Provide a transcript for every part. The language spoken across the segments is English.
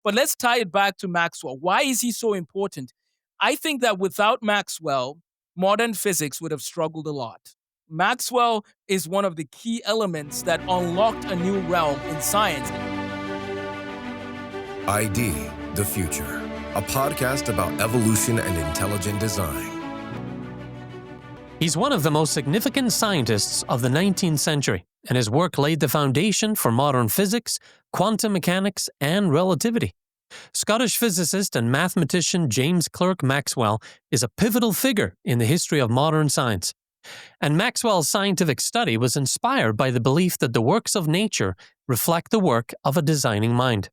But let's tie it back to Maxwell. Why is he so important? I think that without Maxwell, modern physics would have struggled a lot. Maxwell is one of the key elements that unlocked a new realm in science. ID, the Future, a podcast about evolution and intelligent design. He's one of the most significant scientists of the 19th century, and his work laid the foundation for modern physics, quantum mechanics, and relativity. Scottish physicist and mathematician James Clerk Maxwell is a pivotal figure in the history of modern science. And Maxwell's scientific study was inspired by the belief that the works of nature reflect the work of a designing mind.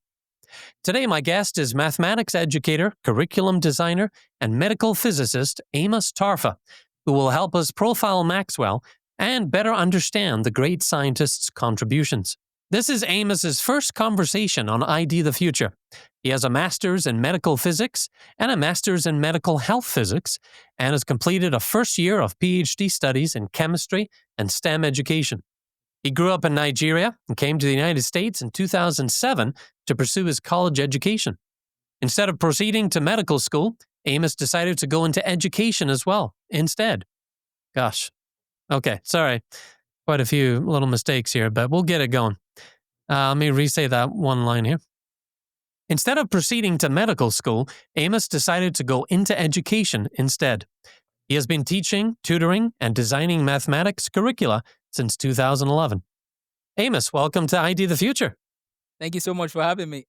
Today, my guest is mathematics educator, curriculum designer, and medical physicist Amos Tarfa, who will help us profile Maxwell and better understand the great scientist's contributions. This is Amos's first conversation on ID the Future. He has a master's in medical physics and a master's in medical health physics, and has completed a first year of PhD studies in chemistry and STEM education. He grew up in Nigeria and came to the United States in 2007 to pursue his college education. Instead of proceeding to medical school, Amos decided to go into education as well, instead. Gosh. Okay, sorry. Quite a few little mistakes here, but we'll get it going. Let me re-say that one line here. Instead of proceeding to medical school, Amos decided to go into education instead. He has been teaching, tutoring, and designing mathematics curricula since 2011. Amos, welcome to ID the Future. Thank you so much for having me.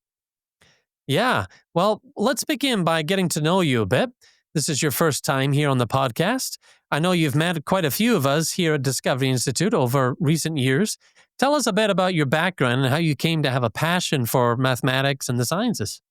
Yeah, well, let's begin by getting to know you a bit. This is your first time here on the podcast. I know you've met quite a few of us here at Discovery Institute over recent years. Tell us a bit about your background and how you came to have a passion for mathematics and the sciences.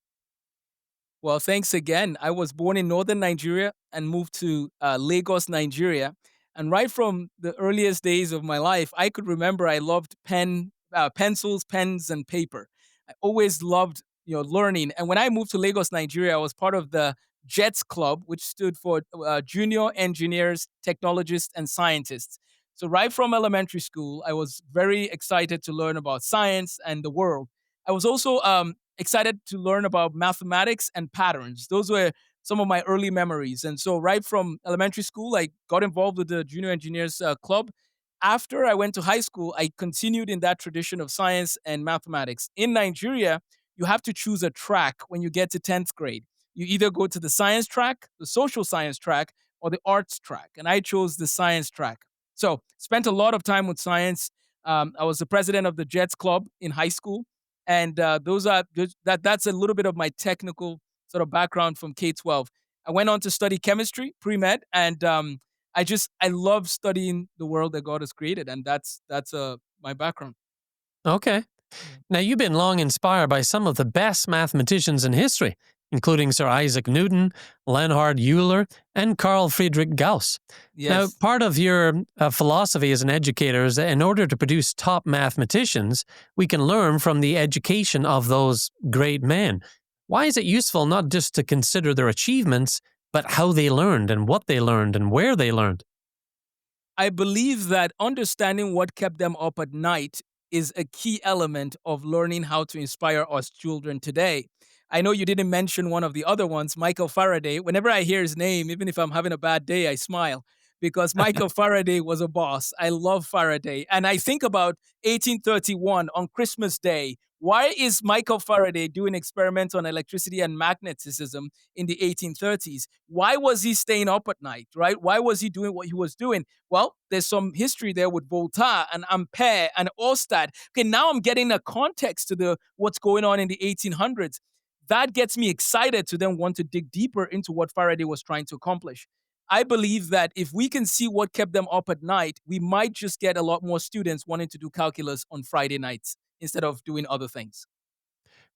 Well, thanks again. I was born in northern Nigeria and moved to Lagos, Nigeria. And right from the earliest days of my life, I could remember I loved pencils, pens, and paper. I always loved learning. And when I moved to Lagos, Nigeria, I was part of the JETS Club, which stood for Junior Engineers, Technologists, and Scientists. So right from elementary school, I was very excited to learn about science and the world. I was also excited to learn about mathematics and patterns. Those were some of my early memories. And so right from elementary school, I got involved with the Junior Engineers Club. After I went to high school, I continued in that tradition of science and mathematics. In Nigeria, you have to choose a track when you get to 10th grade. You either go to the science track, the social science track, or the arts track. And I chose the science track. So spent a lot of time with science. I was the president of the JETS Club in high school. And that's a little bit of my technical sort of background from K-12. I went on to study chemistry, pre-med, and I love studying the world that God has created. And that's my background. Okay. Now, you've been long inspired by some of the best mathematicians in history, including Sir Isaac Newton, Leonhard Euler, and Carl Friedrich Gauss. Yes. Now, part of your philosophy as an educator is that in order to produce top mathematicians, we can learn from the education of those great men. Why is it useful not just to consider their achievements, but how they learned and what they learned and where they learned? I believe that understanding what kept them up at night is a key element of learning how to inspire us children today. I know you didn't mention one of the other ones, Michael Faraday. Whenever I hear his name, even if I'm having a bad day, I smile because Michael Faraday was a boss. I love Faraday. And I think about 1831 on Christmas Day. Why is Michael Faraday doing experiments on electricity and magnetism in the 1830s? Why was he staying up at night, right? Why was he doing what he was doing? Well, there's some history there with Voltaire and Ampere and Ostad. Okay, now I'm getting a context to what's going on in the 1800s. That gets me excited to then want to dig deeper into what Faraday was trying to accomplish. I believe that if we can see what kept them up at night, we might just get a lot more students wanting to do calculus on Friday nights instead of doing other things.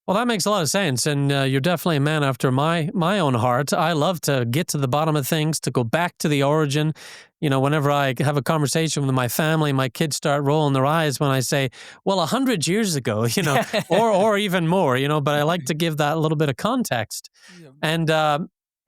Well, that makes a lot of sense, and you're definitely a man after my own heart. I love to get to the bottom of things, to go back to the origin. Whenever I have a conversation with my family, my kids start rolling their eyes when I say, well, 100 years ago, or even more, but I like to give that a little bit of context. Yeah.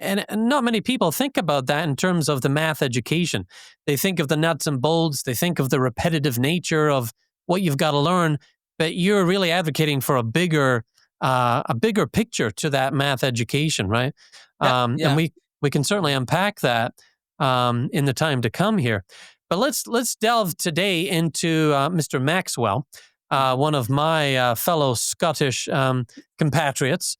And not many people think about that in terms of the math education. They think of the nuts and bolts. They think of the repetitive nature of what you've got to learn, but you're really advocating for a bigger a bigger picture to that math education, right? Yeah, And yeah. we can certainly unpack that in the time to come here. But let's delve today into Mr. Maxwell, one of my fellow Scottish compatriots.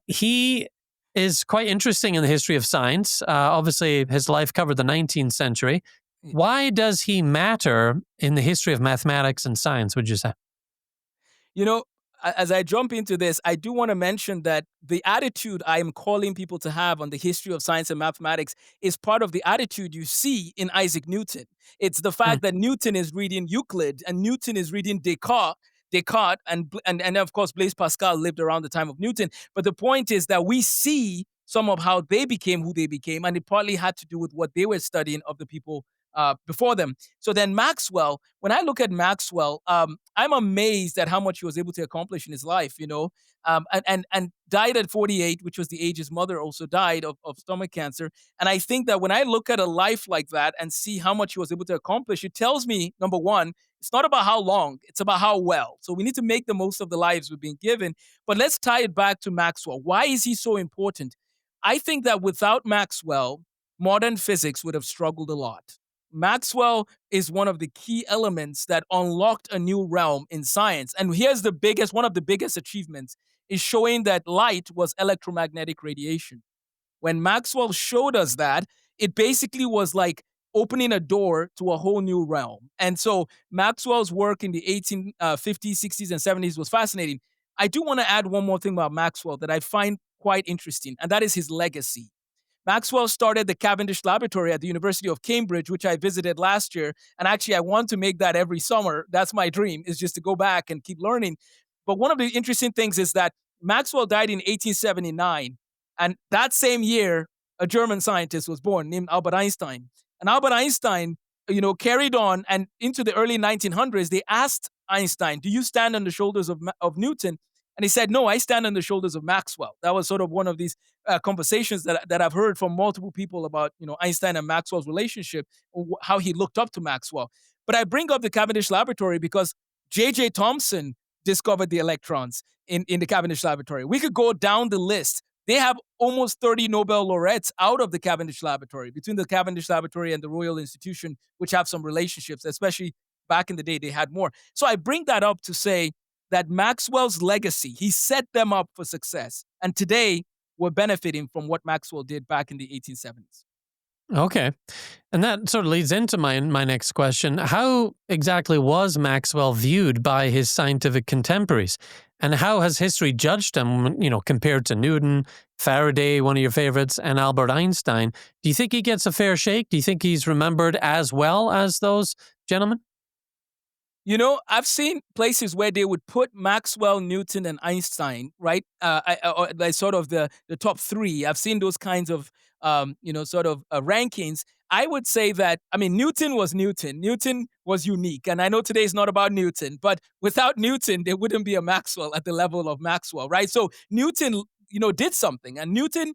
He is quite interesting in the history of science. Obviously, his life covered the 19th century. Why does he matter in the history of mathematics and science, would you say? You know, as I jump into this, I do want to mention that the attitude I am calling people to have on the history of science and mathematics is part of the attitude you see in Isaac Newton. It's the Hmm. fact that Newton is reading Euclid and Newton is reading Descartes, and of course Blaise Pascal lived around the time of Newton. But the point is that we see some of how they became who they became, and it partly had to do with what they were studying of the people before them. So then Maxwell, when I look at Maxwell, I'm amazed at how much he was able to accomplish in his life, and died at 48, which was the age his mother also died of stomach cancer. And I think that when I look at a life like that and see how much he was able to accomplish, it tells me, number one, it's not about how long, it's about how well. So we need to make the most of the lives we've been given. But let's tie it back to Maxwell. Why is he so important? I think that without Maxwell, modern physics would have struggled a lot. Maxwell is one of the key elements that unlocked a new realm in science. And here's one of the biggest achievements is showing that light was electromagnetic radiation. When Maxwell showed us that, it basically was like opening a door to a whole new realm. And so Maxwell's work in the 1850s, 60s, and 70s was fascinating. I do want to add one more thing about Maxwell that I find quite interesting, and that is his legacy. Maxwell started the Cavendish Laboratory at the University of Cambridge, which I visited last year. And actually, I want to make that every summer. That's my dream, is just to go back and keep learning. But one of the interesting things is that Maxwell died in 1879. And that same year, a German scientist was born named Albert Einstein. And Albert Einstein, carried on, and into the early 1900s, they asked Einstein, do you stand on the shoulders of Newton? And he said, no, I stand on the shoulders of Maxwell. That was sort of one of these conversations that I've heard from multiple people about, Einstein and Maxwell's relationship, how he looked up to Maxwell. But I bring up the Cavendish Laboratory because J.J. Thomson discovered the electrons in the Cavendish Laboratory. We could go down the list. They have almost 30 Nobel laureates out of the Cavendish Laboratory, between the Cavendish Laboratory and the Royal Institution, which have some relationships, especially back in the day, they had more. So I bring that up to say that Maxwell's legacy, he set them up for success. And today, we're benefiting from what Maxwell did back in the 1870s. Okay. And that sort of leads into my next question. How exactly was Maxwell viewed by his scientific contemporaries? And how has history judged him, compared to Newton, Faraday, one of your favorites, and Albert Einstein? Do you think he gets a fair shake? Do you think he's remembered as well as those gentlemen? I've seen places where they would put Maxwell, Newton, and Einstein, right? Like sort of the top three. I've seen those kinds of, sort of rankings. I would say that, I mean, Newton was Newton. Newton was unique. And I know today is not about Newton, but without Newton, there wouldn't be a Maxwell at the level of Maxwell, right? So Newton, did something. And Newton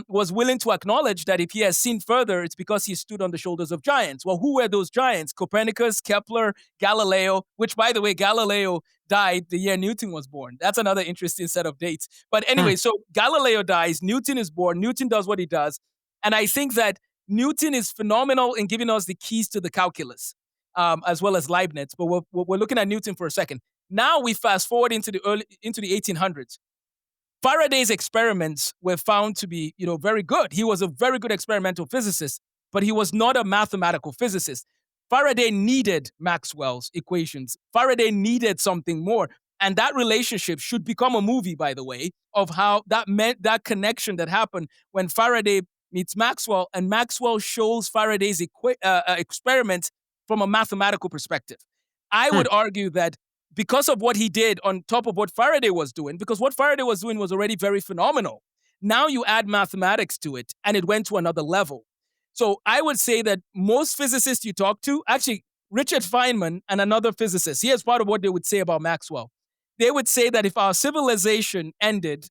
was willing to acknowledge that if he has seen further, it's because he stood on the shoulders of giants. Well, who were those giants? Copernicus, Kepler, Galileo, which, by the way, Galileo died the year Newton was born. That's another interesting set of dates. But Hmm. anyway, so Galileo dies, Newton is born, Newton does what he does. And I think that Newton is phenomenal in giving us the keys to the calculus, as well as Leibniz. But we're looking at Newton for a second. Now we fast forward into the 1800s. Faraday's experiments were found to be, very good. He was a very good experimental physicist, but he was not a mathematical physicist. Faraday needed Maxwell's equations. Faraday needed something more. And that relationship should become a movie, by the way, of how that meant that connection that happened when Faraday meets Maxwell and Maxwell shows Faraday's experiment from a mathematical perspective. I Hmm. would argue that because of what he did on top of what Faraday was doing, because what Faraday was doing was already very phenomenal. Now you add mathematics to it, and it went to another level. So I would say that most physicists you talk to, actually, Richard Feynman and another physicist, here's part of what they would say about Maxwell. They would say that if our civilization ended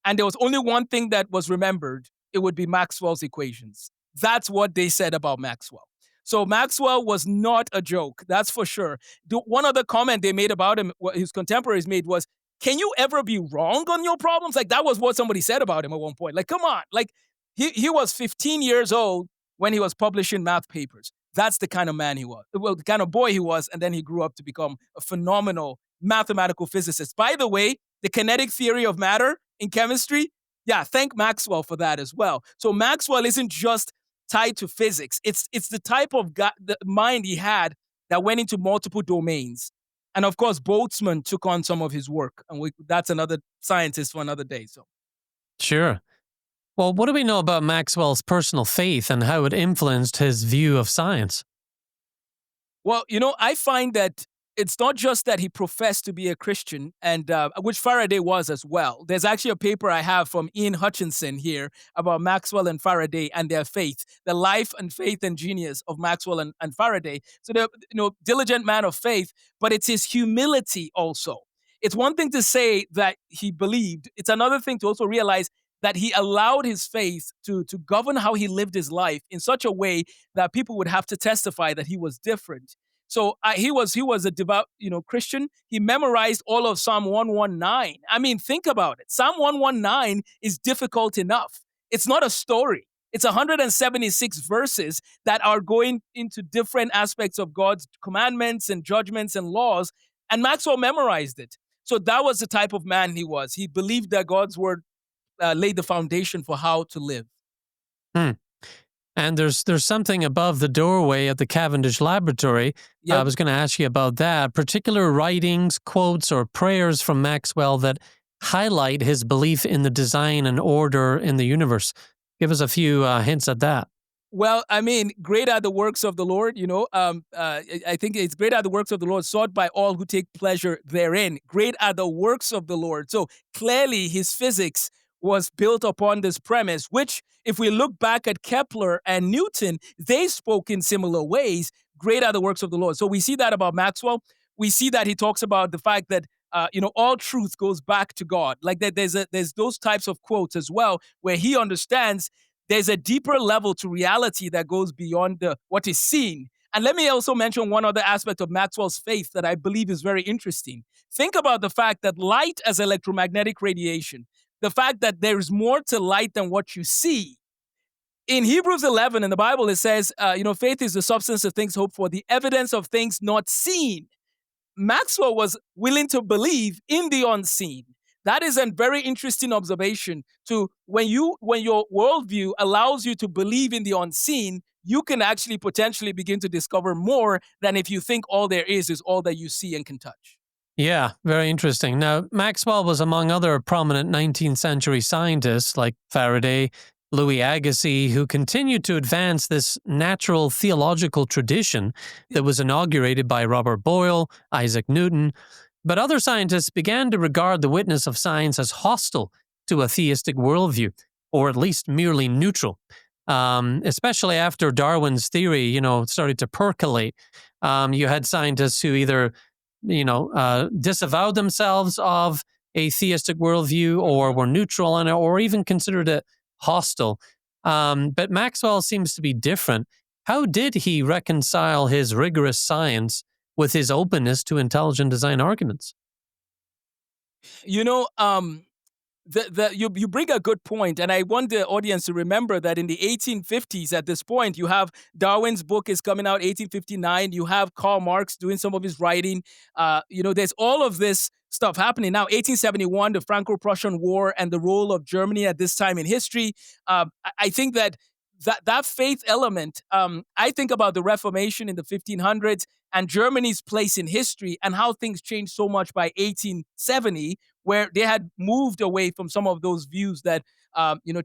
and there was only one thing that was remembered, it would be Maxwell's equations. That's what they said about Maxwell. So Maxwell was not a joke, that's for sure. One other comment they made about him, what his contemporaries made, was can you ever be wrong on your problems? Like, that was what somebody said about him at one point. Like, come on. Like, he was 15 years old when he was publishing math papers. That's the kind of man he was. Well, the kind of boy he was. And then he grew up to become a phenomenal mathematical physicist. By the way, the kinetic theory of matter in chemistry, yeah, thank Maxwell for that as well. So Maxwell isn't just tied to physics. It's the type of the mind he had that went into multiple domains. And of course, Boltzmann took on some of his work, and that's another scientist for another day. So, Sure. Well, what do we know about Maxwell's personal faith and how it influenced his view of science? well, I find that it's not just that he professed to be a Christian, and which Faraday was as well. There's actually a paper I have from Ian Hutchinson here about Maxwell and Faraday and their faith, the life and faith and genius of Maxwell and Faraday. So they're, diligent man of faith, but it's his humility also. It's one thing to say that he believed. It's another thing to also realize that he allowed his faith to govern how he lived his life in such a way that people would have to testify that he was different. So he was a devout, Christian. He memorized all of Psalm 119. I mean, think about it. Psalm 119 is difficult enough. It's not a story. It's 176 verses that are going into different aspects of God's commandments and judgments and laws. And Maxwell memorized it. So that was the type of man he was. He believed that God's word laid the foundation for how to live. Hmm. And there's something above the doorway at the Cavendish Laboratory. I Yep. was going to ask you about that. Particular writings, quotes, or prayers from Maxwell that highlight his belief in the design and order in the universe. Give us a few hints at that. Well, I mean, great are the works of the Lord. I think it's great are the works of the Lord, sought by all who take pleasure therein. Great are the works of the Lord. So clearly, his physics was built upon this premise, which, if we look back at Kepler and Newton, they spoke in similar ways. Great are the works of the Lord. So we see that about Maxwell. We see that he talks about the fact that all truth goes back to God. Like that, there's those types of quotes as well, where he understands there's a deeper level to reality that goes beyond what is seen. And let me also mention one other aspect of Maxwell's faith that I believe is very interesting. Think about the fact that light as electromagnetic radiation, the fact that there's more to light than what you see. In Hebrews 11 in the Bible, it says, faith is the substance of things hoped for, the evidence of things not seen. Maxwell was willing to believe in the unseen. That is a very interesting observation. To when your worldview allows you to believe in the unseen, you can actually potentially begin to discover more than if you think all there is all that you see and can touch. Yeah, very interesting. Now, Maxwell was among other prominent 19th century scientists like Faraday, Louis Agassiz, who continued to advance this natural theological tradition that was inaugurated by Robert Boyle, Isaac Newton. But other scientists began to regard the witness of science as hostile to a theistic worldview, or at least merely neutral. Especially after Darwin's theory, started to percolate. You had scientists who either disavowed themselves of a theistic worldview or were neutral on it or even considered it hostile. But Maxwell seems to be different. How did he reconcile his rigorous science with his openness to intelligent design arguments? You know, you bring a good point, and I want the audience to remember that in the 1850s, at this point, you have Darwin's book is coming out 1859. You have Karl Marx doing some of his writing. There's all of this stuff happening now. 1871, the Franco-Prussian War and the role of Germany at this time in history. I think that faith element. I think about the Reformation in the 1500s and Germany's place in history and how things changed so much by 1870, where they had moved away from some of those views that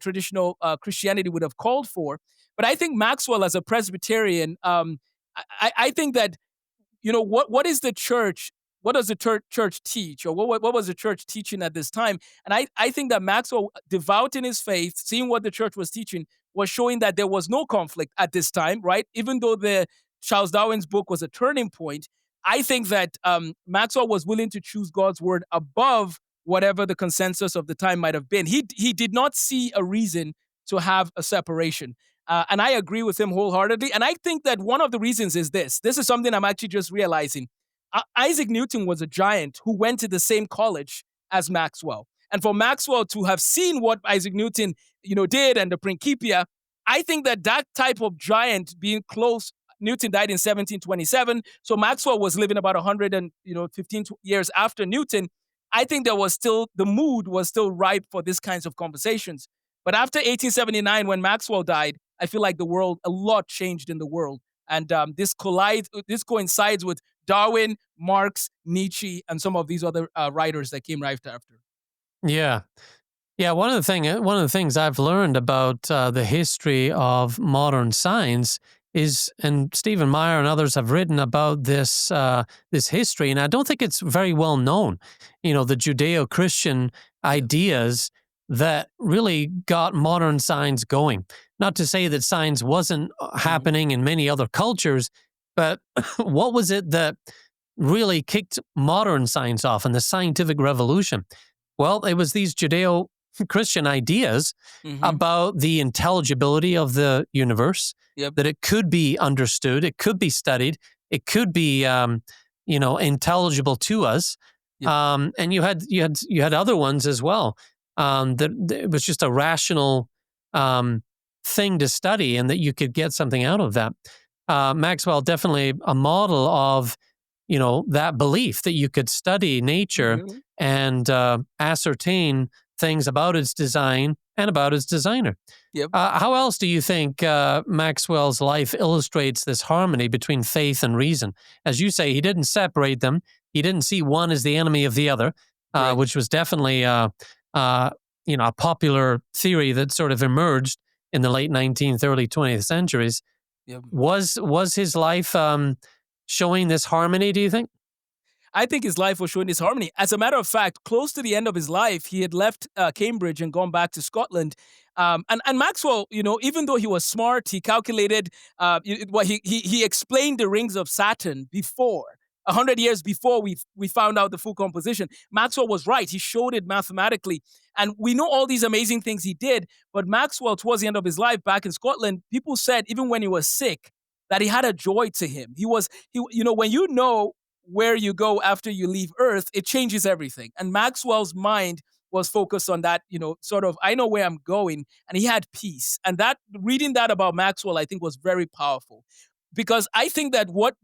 traditional Christianity would have called for. But I think Maxwell, as a Presbyterian, I think that what is the church? What does the church teach, or what was the church teaching at this time? And I think that Maxwell, devout in his faith, seeing what the church was teaching, was showing that there was no conflict at this time, right? Even though the Charles Darwin's book was a turning point, I think that Maxwell was willing to choose God's word above whatever the consensus of the time might have been. He did not see a reason to have a separation. And I agree with him wholeheartedly. And I think that one of the reasons is this. This is something I'm actually just realizing. Isaac Newton was a giant who went to the same college as Maxwell. And for Maxwell to have seen what Isaac Newton, did and the Principia, I think that that type of giant being close. Newton died in 1727, so Maxwell was living about 100 and 15 years after Newton. I think there was still the mood was still ripe for these kinds of conversations. But after 1879, when Maxwell died, I feel like a lot changed in the world, and this coincides with Darwin, Marx, Nietzsche, and some of these other writers that came right after. Yeah. Yeah, one of the things I've learned about the history of modern science is, and Stephen Meyer and others have written about this history, and I don't think it's very well known. The Judeo-Christian ideas that really got modern science going. Not to say that science wasn't Mhm. happening in many other cultures, but what was it that really kicked modern science off and the scientific revolution? Well, it was these Judeo Christian ideas Mhm. about the intelligibility of the universe, Yep. that it could be understood, it could be studied, it could be, intelligible to us. Yep. And you had other ones as well. That it was just a rational um, thing to study, and that you could get something out of that. Maxwell definitely a model of that belief that you could study nature Mhm. and ascertain things about its design and about its designer. Yep. How else do you think Maxwell's life illustrates this harmony between faith and reason? As you say, he didn't separate them. He didn't see one as the enemy of the other, Right. which was definitely a popular theory that sort of emerged in the late 19th, early 20th centuries. Yep. Was his life showing this harmony, do you think? I think his life was showing this harmony. As a matter of fact, close to the end of his life, he had left Cambridge and gone back to Scotland. And Maxwell, even though he was smart, he calculated. He explained the rings of Saturn before. 100 years before we found out the full composition. Maxwell was right. He showed it mathematically. And we know all these amazing things he did. But Maxwell, towards the end of his life back in Scotland, people said, even when he was sick, that he had a joy to him. When where you go after you leave Earth, it changes everything. And Maxwell's mind was focused on that, sort of, I know where I'm going. And he had peace. And that reading that about Maxwell, I think was very powerful. Because I think that what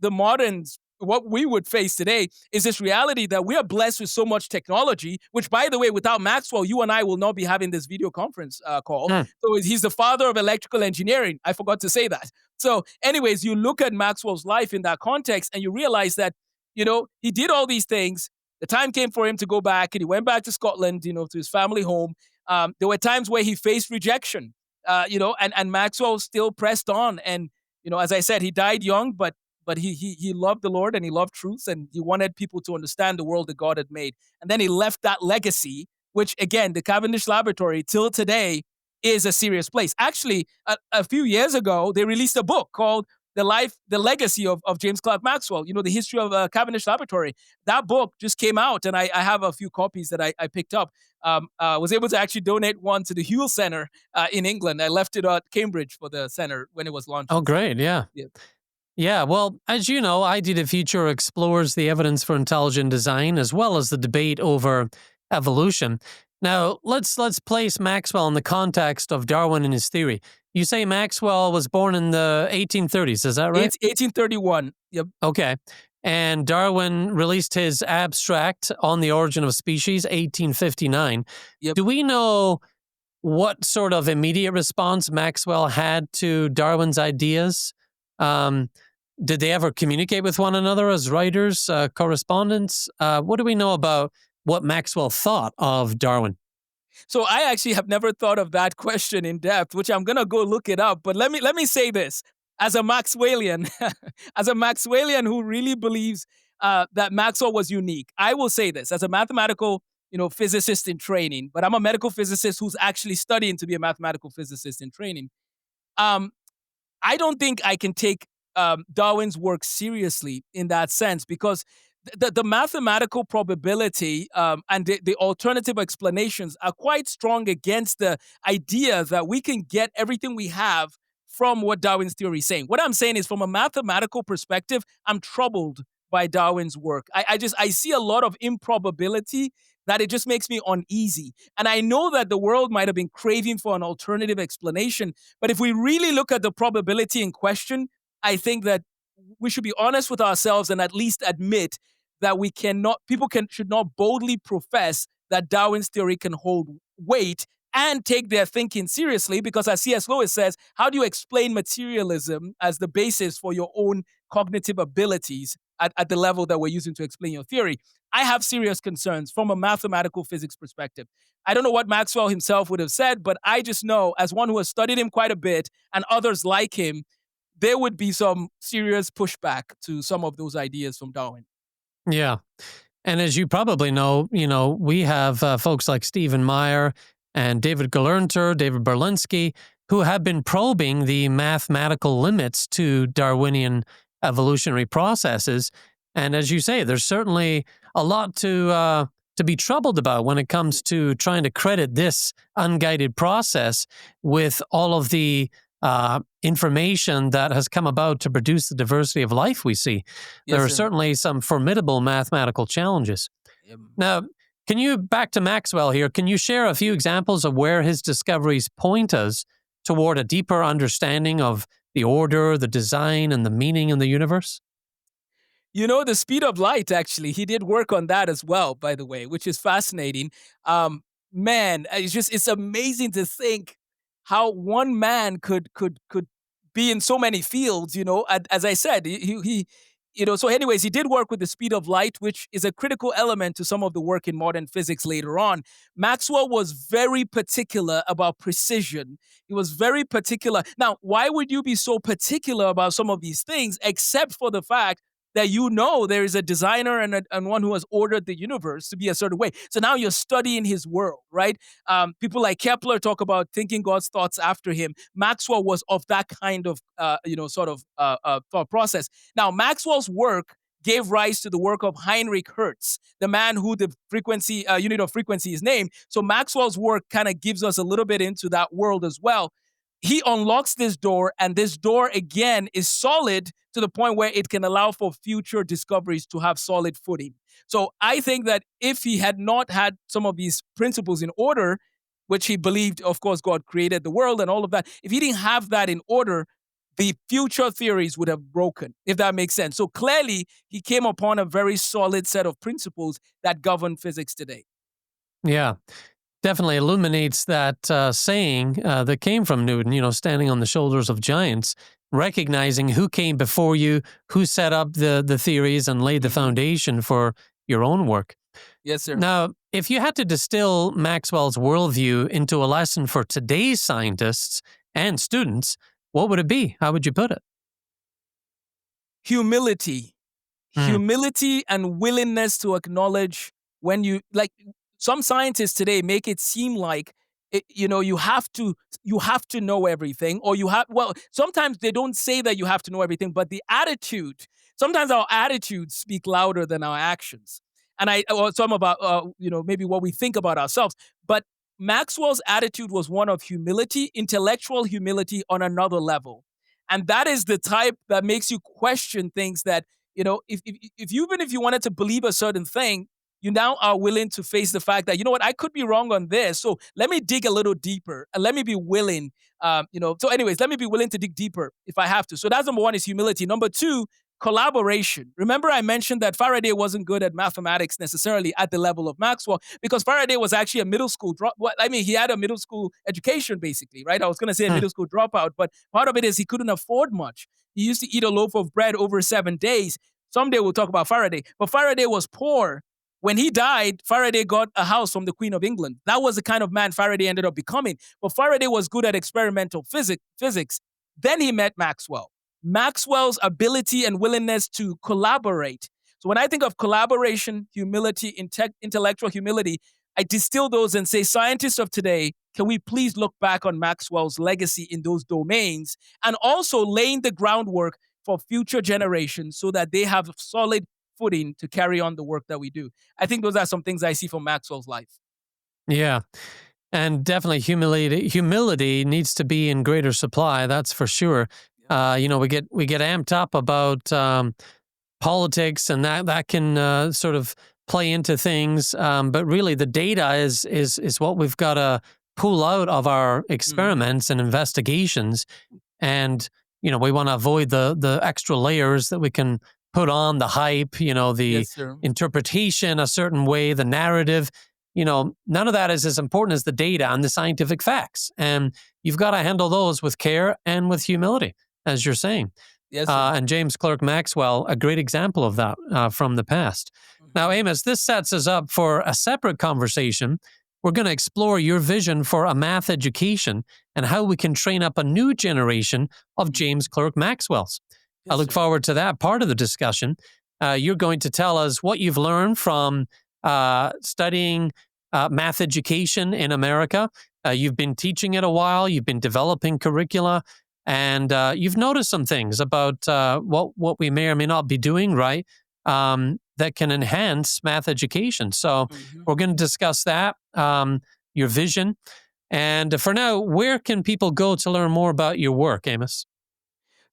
we would face today is this reality that we are blessed with so much technology, which, by the way, without Maxwell, you and I will not be having this video conference call. Hmm. So he's the father of electrical engineering. I forgot to say that. So, anyways, you look at Maxwell's life in that context and you realize that he did all these things. The time came for him to go back, and he went back to Scotland, to his family home. There were times where he faced rejection, and Maxwell still pressed on. And as I said, he died young, but he loved the Lord and he loved truth, and he wanted people to understand the world that God had made. And then he left that legacy, which again, the Cavendish Laboratory till today is a serious place. Actually, a few years ago, they released a book called the legacy of James Clerk Maxwell, the history of Cavendish Laboratory. That book just came out, and I have a few copies that I picked up. Was able to actually donate one to the Hewell Center in England. I left it at Cambridge for the center when it was Oh, launching. So, great. Yeah. yeah. Yeah, well, as you know, ID the Future explores the evidence for intelligent design as well as the debate over evolution. Now, let's place Maxwell in the context of Darwin and his theory. You say Maxwell was born in the 1830s, is that right? 1831. Yep. Okay. And Darwin released his abstract on the origin of species, 1859. Yep. Do we know what sort of immediate response Maxwell had to Darwin's ideas? Um, did they ever communicate with one another as writers, correspondents? What do we know about what Maxwell thought of Darwin? So I actually have never thought of that question in depth, which I'm gonna go look it up. But let me say this: as a Maxwellian, as a Maxwellian who really believes that Maxwell was unique, I will say this as a mathematical, physicist in training. But I'm a medical physicist who's actually studying to be a mathematical physicist in training. Um, I don't think I can take Darwin's work seriously in that sense because the mathematical probability and the alternative explanations are quite strong against the idea that we can get everything we have from what Darwin's theory is saying. What I'm saying is, from a mathematical perspective, I'm troubled by Darwin's work. I see a lot of improbability that it just makes me uneasy. And I know that the world might have been craving for an alternative explanation, but if we really look at the probability in question, I think that we should be honest with ourselves and at least admit that we cannot, people should not boldly profess that Darwin's theory can hold weight and take their thinking seriously, because as C.S. Lewis says, how do you explain materialism as the basis for your own cognitive abilities at the level that we're using to explain your theory? I have serious concerns from a mathematical physics perspective. I don't know what Maxwell himself would have said, but I just know, as one who has studied him quite a bit and others like him, there would be some serious pushback to some of those ideas from Darwin. Yeah. And as you probably know, we have folks like Stephen Meyer and David Gelernter, David Berlinski, who have been probing the mathematical limits to Darwinian evolutionary processes. And as you say, there's certainly a lot to be troubled about when it comes to trying to credit this unguided process with all of the information that has come about to produce the diversity of life we see. There Yes, are sir. certainly some formidable mathematical challenges. Now, back to Maxwell here, can you share a few examples of where his discoveries point us toward a deeper understanding of the order, the design, and the meaning in the universe? The speed of light, actually, he did work on that as well, by the way, which is fascinating. Man, it's amazing to think how one man could be in so many fields, as I said, so anyways, he did work with the speed of light, which is a critical element to some of the work in modern physics later on. Maxwell was very particular about precision. He was very particular. Now, why would you be so particular about some of these things, except for the fact that there is a designer and one who has ordered the universe to be a certain way. So now you're studying his world, right? People like Kepler talk about thinking God's thoughts after him. Maxwell was of that kind of, thought process. Now, Maxwell's work gave rise to the work of Heinrich Hertz, the man who the unit of frequency is named. So Maxwell's work kind of gives us a little bit into that world as well. He unlocks this door, and this door again is solid to the point where it can allow for future discoveries to have solid footing. So I think that if he had not had some of these principles in order, which he believed, of course, God created the world and all of that, if he didn't have that in order, the future theories would have broken, if that makes sense. So clearly, he came upon a very solid set of principles that govern physics today. Yeah. Definitely illuminates that saying that came from Newton, standing on the shoulders of giants, recognizing who came before you, who set up the theories and laid the foundation for your own work. Yes, sir. Now, if you had to distill Maxwell's worldview into a lesson for today's scientists and students, what would it be? How would you put it? Humility. Humility and willingness to acknowledge when some scientists today make it seem like you have to know everything, or sometimes they don't say that you have to know everything, but sometimes our attitudes speak louder than our actions. And some about maybe what we think about ourselves. But Maxwell's attitude was one of humility, intellectual humility on another level. And that is the type that makes you question things that, if you wanted to believe a certain thing, you now are willing to face the fact that, you know what, I could be wrong on this. So let me dig a little deeper and let me be willing, let me be willing to dig deeper if I have to. So that's number one, is humility. Number two, collaboration. Remember, I mentioned that Faraday wasn't good at mathematics necessarily at the level of Maxwell, because Faraday was actually a middle school he had a middle school education, basically, right? I was going to say a middle school dropout, but part of it is he couldn't afford much. He used to eat a loaf of bread over 7 days. Someday we'll talk about Faraday, but Faraday was poor. When he died, Faraday got a house from the Queen of England. That was the kind of man Faraday ended up becoming. But Faraday was good at experimental physics. Then he met Maxwell. Maxwell's ability and willingness to collaborate. So when I think of collaboration, humility, intellectual humility, I distill those and say, scientists of today, can we please look back on Maxwell's legacy in those domains, and also laying the groundwork for future generations so that they have solid footing to carry on the work that we do. I think those are some things I see from Maxwell's life. Yeah. And definitely humility needs to be in greater supply. That's for sure. We get amped up about politics, and that can sort of play into things, but really the data is what we've got to pull out of our Mhm. experiments and investigations. And we want to avoid the extra layers that we can put on the hype, the Yes, sir. interpretation a certain way, the narrative. None of that is as important as the data and the scientific facts. And you've got to handle those with care and with humility, as you're saying. Yes, sir. And James Clerk Maxwell, a great example of that from the past. Now, Mhm. Amos, this sets us up for a separate conversation. We're going to explore your vision for a math education and how we can train up a new generation of Mhm. James Clerk Maxwells. I Yes, look sir. forward to that part of the discussion. You're going to tell us what you've learned from studying math education in America. You've been teaching it a while, you've been developing curricula, and you've noticed some things about what we may or may not be doing right that can enhance math education. So Mhm. we're going to discuss that, your vision. And for now, where can people go to learn more about your work, Amos?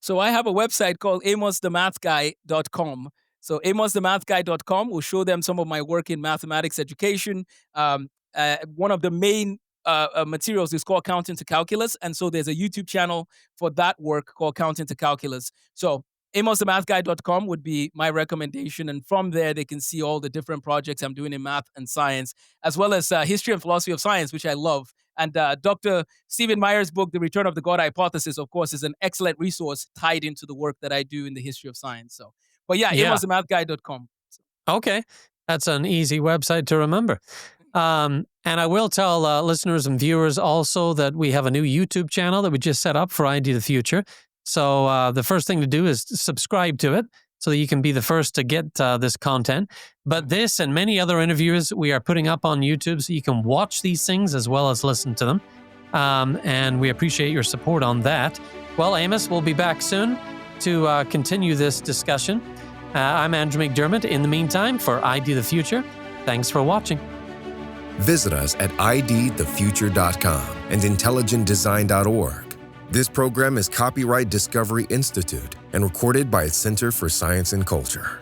So I have a website called amosthemathguy.com. So amosthemathguy.com will show them some of my work in mathematics education. One of the main materials is called Counting to Calculus. And so there's a YouTube channel for that work called Counting to Calculus. So amosthemathguy.com would be my recommendation. And from there, they can see all the different projects I'm doing in math and science, as well as history and philosophy of science, which I love. And Dr. Stephen Meyer's book, The Return of the God Hypothesis, of course, is an excellent resource tied into the work that I do in the history of science. So, but yeah, Yeah. amosthemathguy.com. Okay. That's an easy website to remember. And I will tell listeners and viewers also that we have a new YouTube channel that we just set up for ID the Future. So the first thing to do is subscribe to it so that you can be the first to get this content. But this and many other interviews we are putting up on YouTube so you can watch these things as well as listen to them. And we appreciate your support on that. Well, Amos, we'll be back soon to continue this discussion. I'm Andrew McDermott. In the meantime, for ID the Future, thanks for watching. Visit us at idthefuture.com and intelligentdesign.org. This program is copyright Discovery Institute and recorded by its Center for Science and Culture.